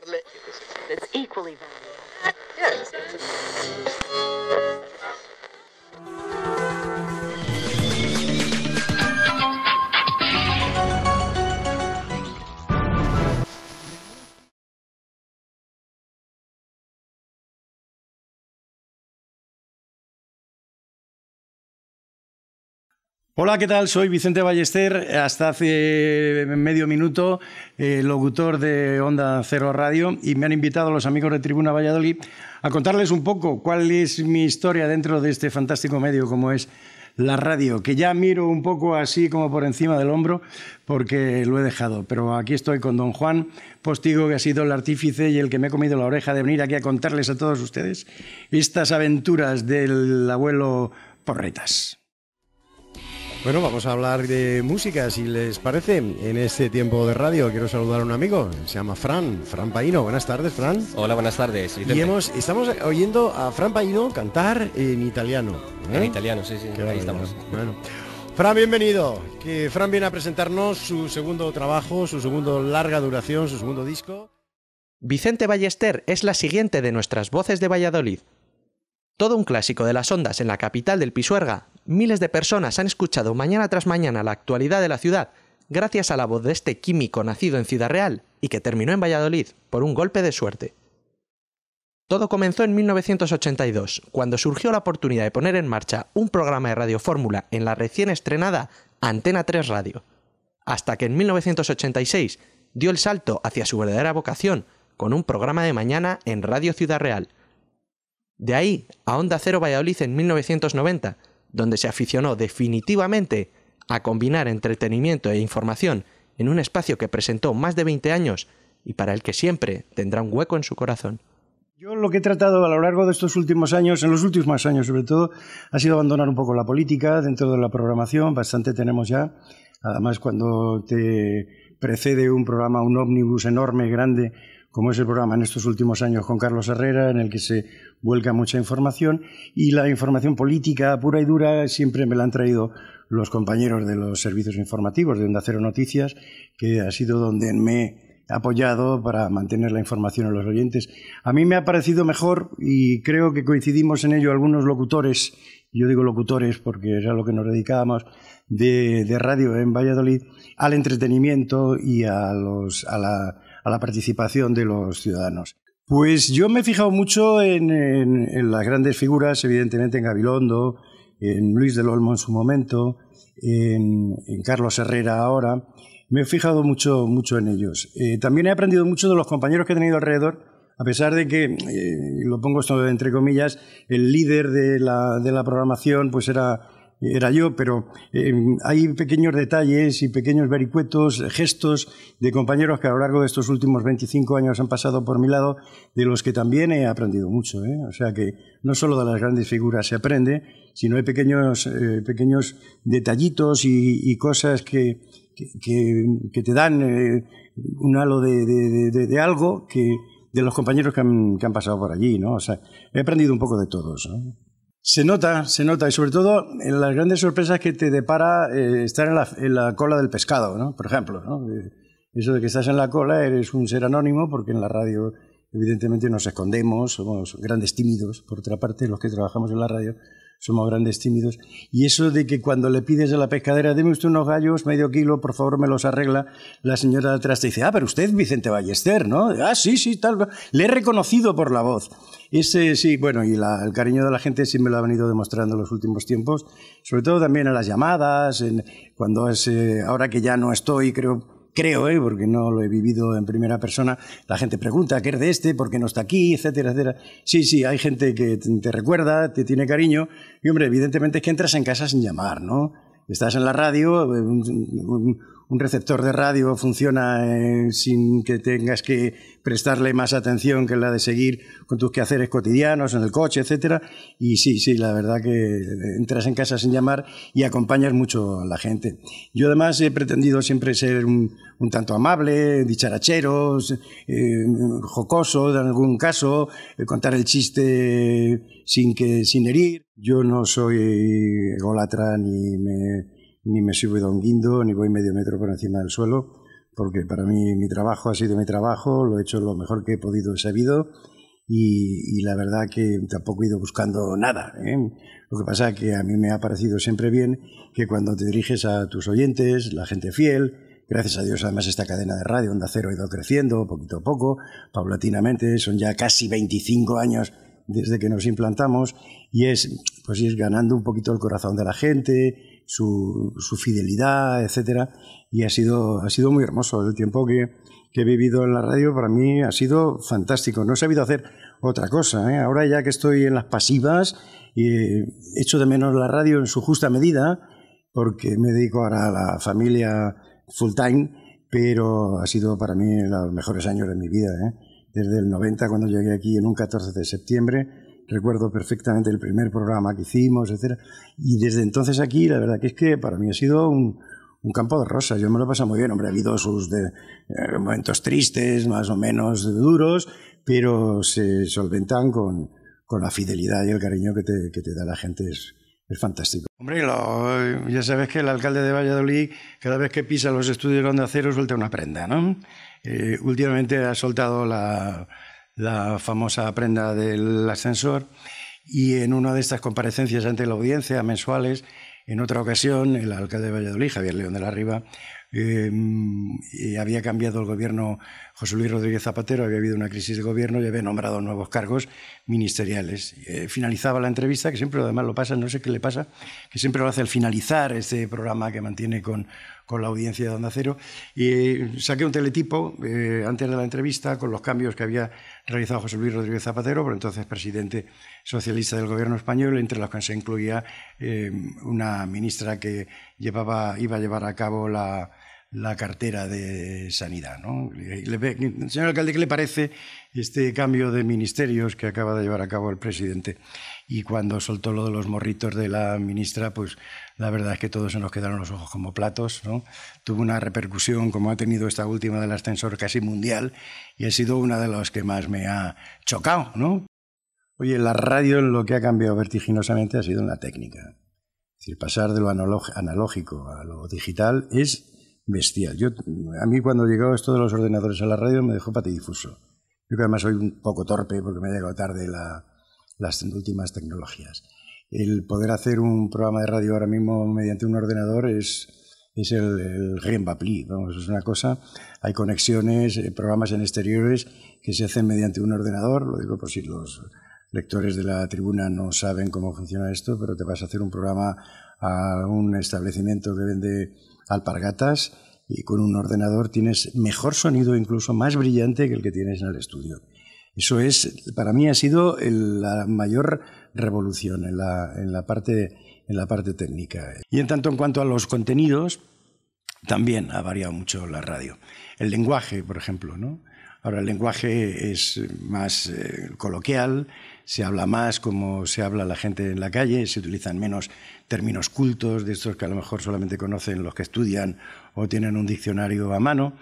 It's equally valuable. Yes. Hola, ¿qué tal? Soy Vicente Ballester, hasta hace medio minuto locutor de Onda Cero Radio, y me han invitado los amigos de Tribuna Valladolid a contarles un poco cuál es mi historia dentro de este fantástico medio como es la radio, que ya miro un poco así como por encima del hombro porque lo he dejado. Pero aquí estoy con don Juan Postigo, que ha sido el artífice y el que me ha comido la oreja de venir aquí a contarles a todos ustedes estas aventuras del abuelo Porretas. Bueno, vamos a hablar de música, si les parece, en este tiempo de radio. Quiero saludar a un amigo, se llama Fran Paino. Buenas tardes, Fran. Hola, buenas tardes, Vicente. Y estamos oyendo a Fran Paino cantar en italiano. En italiano, sí, ahí estamos. Bueno, Fran, bienvenido. Que Fran viene a presentarnos su segundo trabajo, su segundo larga duración, su segundo disco. Vicente Ballester es la siguiente de nuestras voces de Valladolid. Todo un clásico de las ondas en la capital del Pisuerga, miles de personas han escuchado mañana tras mañana la actualidad de la ciudad gracias a la voz de este químico nacido en Ciudad Real y que terminó en Valladolid por un golpe de suerte. Todo comenzó en 1982, cuando surgió la oportunidad de poner en marcha un programa de radio fórmula en la recién estrenada Antena 3 Radio, hasta que en 1986 dio el salto hacia su verdadera vocación con un programa de mañana en Radio Ciudad Real. De ahí a Onda Cero Valladolid en 1990, donde se aficionó definitivamente a combinar entretenimiento e información en un espacio que presentó más de 20 años y para el que siempre tendrá un hueco en su corazón. Yo lo que he tratado a lo largo de estos últimos años, en los últimos años sobre todo, ha sido abandonar un poco la política dentro de la programación. Bastante tenemos ya. Además, cuando te precede un programa, un ómnibus enorme, grande, como es el programa en estos últimos años con Carlos Herrera, en el que se vuelca mucha información, y la información política pura y dura siempre me la han traído los compañeros de los servicios informativos de Onda Cero Noticias, que ha sido donde me he apoyado para mantener la información a los oyentes. A mí me ha parecido mejor, y creo que coincidimos en ello algunos locutores, yo digo locutores porque era lo que nos dedicábamos, de radio en Valladolid, al entretenimiento y a la participación de los ciudadanos. Pues yo me he fijado mucho en las grandes figuras, evidentemente en Gabilondo, en Luis del Olmo en su momento, en Carlos Herrera ahora. Me he fijado mucho en ellos. También he aprendido mucho de los compañeros que he tenido alrededor, a pesar de que, lo pongo esto entre comillas, el líder de la programación pues era yo, pero hay pequeños detalles y pequeños vericuetos, gestos de compañeros que a lo largo de estos últimos 25 años han pasado por mi lado, de los que también he aprendido mucho, ¿eh? O sea que no solo de las grandes figuras se aprende, sino hay pequeños detallitos y cosas que te dan un halo de algo de los compañeros que han pasado por allí, ¿no? O sea, he aprendido un poco de todos, ¿no? Se nota, y sobre todo en las grandes sorpresas que te depara estar en la cola del pescado, ¿no? Por ejemplo, ¿no? Eso de que estás en la cola, eres un ser anónimo, porque en la radio evidentemente nos escondemos, somos grandes tímidos. Por otra parte, los que trabajamos en la radio somos grandes tímidos. Y eso de que cuando le pides a la pescadera, deme usted unos gallos, medio kilo, por favor me los arregla, la señora de atrás te dice, pero usted es Vicente Ballester, ¿no? Sí, tal. Le he reconocido por la voz. Ese sí, bueno, y el cariño de la gente sí me lo ha venido demostrando en los últimos tiempos, sobre todo también en las llamadas, cuando ahora que ya no estoy, creo, porque no lo he vivido en primera persona, la gente pregunta, ¿qué es de este? ¿Por qué no está aquí? Etcétera, etcétera. Sí, hay gente que te recuerda, te tiene cariño, y hombre, evidentemente es que entras en casa sin llamar, ¿no? Estás en la radio, un receptor de radio funciona sin que tengas que prestarle más atención que la de seguir con tus quehaceres cotidianos, en el coche, etcétera. Y sí, la verdad que entras en casa sin llamar y acompañas mucho a la gente. Yo además he pretendido siempre ser un tanto amable, dicharachero, jocoso en algún caso, contar el chiste sin herir. Yo no soy ególatra ni me subo de un guindo, ni voy medio metro por encima del suelo. porque para mí mi trabajo ha sido mi trabajo, lo he hecho lo mejor que he podido y sabido, y la verdad que tampoco he ido buscando nada, ¿eh? Lo que pasa es que a mí me ha parecido siempre bien que cuando te diriges a tus oyentes, la gente fiel, gracias a Dios además esta cadena de radio Onda Cero ha ido creciendo poquito a poco, paulatinamente, son ya casi 25 años desde que nos implantamos, y es ir ganando un poquito el corazón de la gente, su fidelidad, etcétera, y ha sido muy hermoso. El tiempo que he vivido en la radio para mí ha sido fantástico. No he sabido hacer otra cosa, ¿eh? Ahora ya que estoy en las pasivas, echo de menos la radio en su justa medida, porque me dedico ahora a la familia full time, pero ha sido para mí los mejores años de mi vida, ¿eh? Desde el 90, cuando llegué aquí en un 14 de septiembre, recuerdo perfectamente el primer programa que hicimos, etcétera. Y desde entonces aquí, la verdad que es que para mí ha sido un campo de rosas. Yo me lo he pasado muy bien. Hombre, ha habido sus momentos tristes, más o menos duros, pero se solventan con la fidelidad y el cariño que te da la gente. Es fantástico. Hombre, ya sabes que el alcalde de Valladolid, cada vez que pisa los estudios de Onda Cero, suelta una prenda, ¿no? Últimamente ha soltado la famosa prenda del ascensor, y en una de estas comparecencias ante la audiencia mensuales, en otra ocasión, el alcalde de Valladolid, Javier León de la Riva, había cambiado el gobierno José Luis Rodríguez Zapatero, había habido una crisis de gobierno y había nombrado nuevos cargos ministeriales. Finalizaba la entrevista, que siempre además lo pasa, no sé qué le pasa, que siempre lo hace al finalizar este programa que mantiene con la audiencia de Onda Cero, y saqué un teletipo antes de la entrevista con los cambios que había realizado José Luis Rodríguez Zapatero, por entonces presidente socialista del gobierno español, entre los que se incluía una ministra que iba a llevar a cabo la cartera de Sanidad, ¿no? Señor alcalde, ¿qué le parece este cambio de ministerios que acaba de llevar a cabo el presidente? Y cuando soltó lo de los morritos de la ministra, pues la verdad es que todos se nos quedaron los ojos como platos, ¿no? Tuvo una repercusión, como ha tenido esta última del ascensor, casi mundial, y ha sido una de las que más me ha chocado, ¿no? Oye, la radio lo que ha cambiado vertiginosamente ha sido en la técnica. Es decir, pasar de lo analógico a lo digital es bestial. A mí cuando llegó esto de los ordenadores a la radio me dejó patidifuso. Yo que además soy un poco torpe porque me ha llegado tarde las últimas tecnologías. El poder hacer un programa de radio ahora mismo mediante un ordenador es el rien papli, vamos, es una cosa. Hay conexiones, programas en exteriores que se hacen mediante un ordenador, lo digo por si los lectores de la tribuna no saben cómo funciona esto, pero te vas a hacer un programa a un establecimiento que vende alpargatas y con un ordenador tienes mejor sonido, incluso más brillante que el que tienes en el estudio. Eso para mí ha sido la mayor revolución en la parte técnica. Y en cuanto a los contenidos, también ha variado mucho la radio. El lenguaje, por ejemplo, ¿no? Ahora el lenguaje es más coloquial, se habla más como se habla la gente en la calle, se utilizan menos términos cultos, de estos que a lo mejor solamente conocen los que estudian o tienen un diccionario a mano.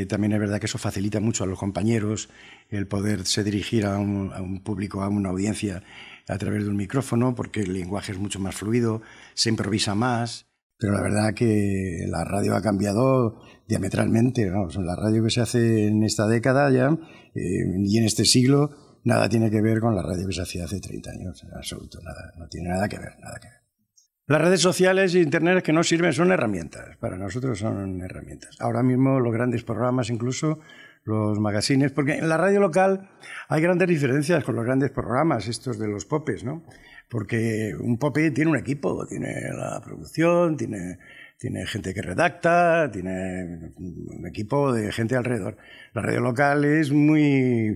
También es verdad que eso facilita mucho a los compañeros el poderse dirigir a un público, a una audiencia a través de un micrófono, porque el lenguaje es mucho más fluido, se improvisa más. Pero la verdad que la radio ha cambiado diametralmente, ¿no? La radio que se hace en esta década ya y en este siglo nada tiene que ver con la radio que se hacía hace 30 años, en absoluto, nada, no tiene nada que ver, nada que ver. Las redes sociales e Internet que nos sirven son herramientas, para nosotros son herramientas. Ahora mismo los grandes programas, incluso los magazines, porque en la radio local hay grandes diferencias con los grandes programas, estos de los popes, ¿no? Porque un pope tiene un equipo, tiene la producción, tiene gente que redacta, tiene un equipo de gente alrededor. La radio local es muy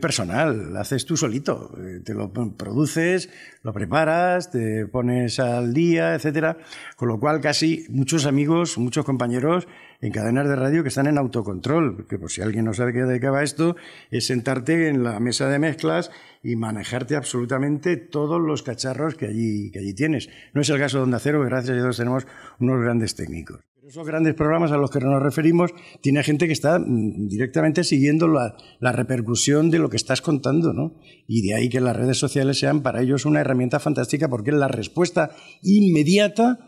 personal, lo haces tú solito, te lo produces, lo preparas, te pones al día, etcétera. Con lo cual casi muchos amigos, muchos compañeros en cadenas de radio que están en autocontrol, porque por si alguien no sabe de qué va esto, es sentarte en la mesa de mezclas y manejarte absolutamente todos los cacharros que allí tienes. No es el caso de Onda Cero, que gracias a Dios tenemos unos grandes técnicos. Pero esos grandes programas a los que nos referimos, tiene gente que está directamente siguiendo la repercusión de lo que estás contando, ¿no? Y de ahí que las redes sociales sean para ellos una herramienta fantástica, porque es la respuesta inmediata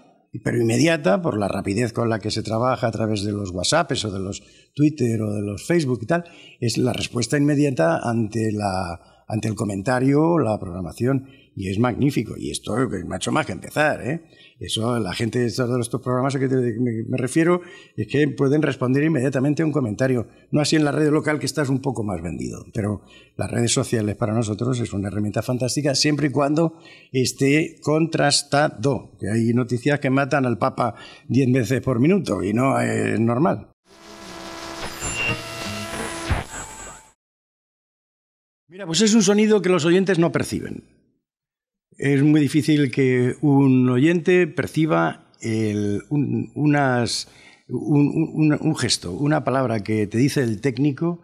pero inmediata por la rapidez con la que se trabaja a través de los WhatsApps o de los Twitter o de los Facebook y tal, es la respuesta inmediata ante el comentario, la programación, y es magnífico. Y esto me ha hecho más que empezar, ¿eh? Eso, la gente de estos programas a que me refiero es que pueden responder inmediatamente a un comentario. No así en la red local, que estás un poco más vendido. Pero las redes sociales para nosotros es una herramienta fantástica siempre y cuando esté contrastado. Que hay noticias que matan al Papa 10 veces por minuto y no es normal. Mira, pues es un sonido que los oyentes no perciben. Es muy difícil que un oyente perciba un gesto, una palabra que te dice el técnico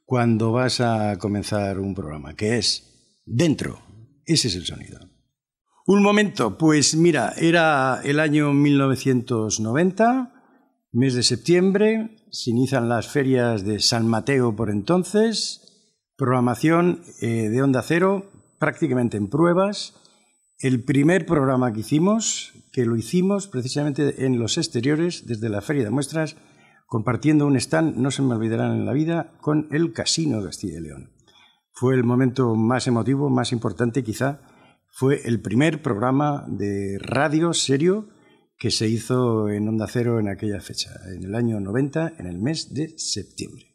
cuando vas a comenzar un programa, que es dentro. Ese es el sonido. Un momento, pues mira, era el año 1990, mes de septiembre, se inician las ferias de San Mateo por entonces, programación de Onda Cero, prácticamente en pruebas. El primer programa que lo hicimos precisamente en los exteriores, desde la Feria de Muestras, compartiendo un stand, no se me olvidarán en la vida, con el Casino de Castilla y León. Fue el momento más emotivo, más importante quizá. Fue el primer programa de radio serio que se hizo en Onda Cero en aquella fecha, en el año 90, en el mes de septiembre.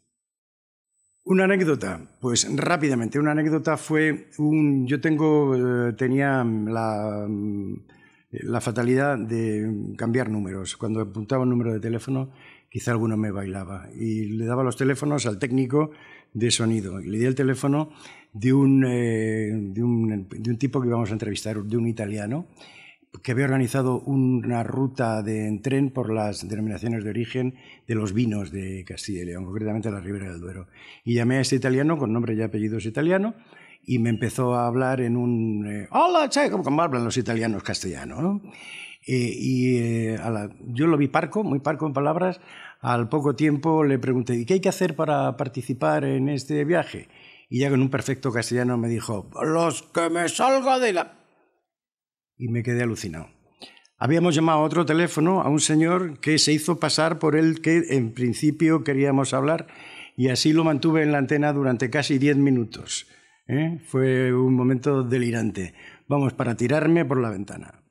Una anécdota, pues rápidamente, una anécdota fue yo tenía la fatalidad de cambiar números. Cuando apuntaba un número de teléfono, quizá alguno me bailaba y le daba los teléfonos al técnico de sonido y le di el teléfono de un tipo que íbamos a entrevistar, de un italiano, que había organizado una ruta en tren por las denominaciones de origen de los vinos de Castilla y León, concretamente la Ribera del Duero. Y llamé a este italiano, con nombre y apellidos italiano, y me empezó a hablar en un... Hola, che, como hablan los italianos castellano, ¿no? Yo lo vi muy parco en palabras. Al poco tiempo le pregunté, ¿y qué hay que hacer para participar en este viaje? Y ya con un perfecto castellano me dijo, los que me salga de la... Y me quedé alucinado. Habíamos llamado a otro teléfono a un señor que se hizo pasar por el que en principio queríamos hablar y así lo mantuve en la antena durante casi 10 minutos. Fue un momento delirante. Vamos, para tirarme por la ventana.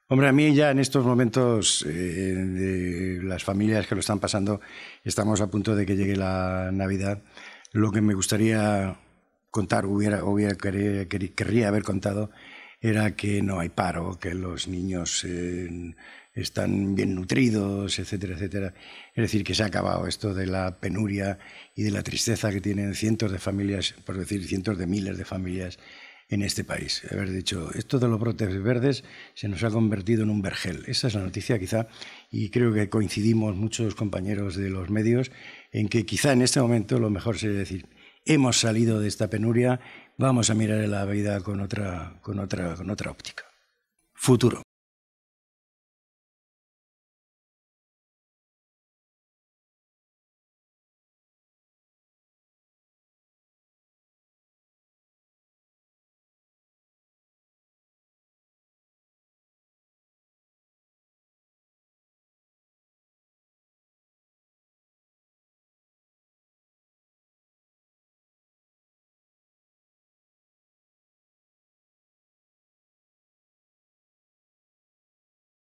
Hombre, a mí ya en estos momentos de las familias que lo están pasando, estamos a punto de que llegue la Navidad. Lo que me gustaría contar, querría haber contado, era que no hay paro, que los niños están bien nutridos, etcétera, etcétera. Es decir, que se ha acabado esto de la penuria y de la tristeza que tienen cientos de familias, por decir cientos de miles de familias en este país. Haber dicho, esto de los brotes verdes se nos ha convertido en un vergel. Esa es la noticia quizá, y creo que coincidimos muchos compañeros de los medios en que quizá en este momento lo mejor sería decir, hemos salido de esta penuria, vamos a mirar la vida con otra óptica. Futuro.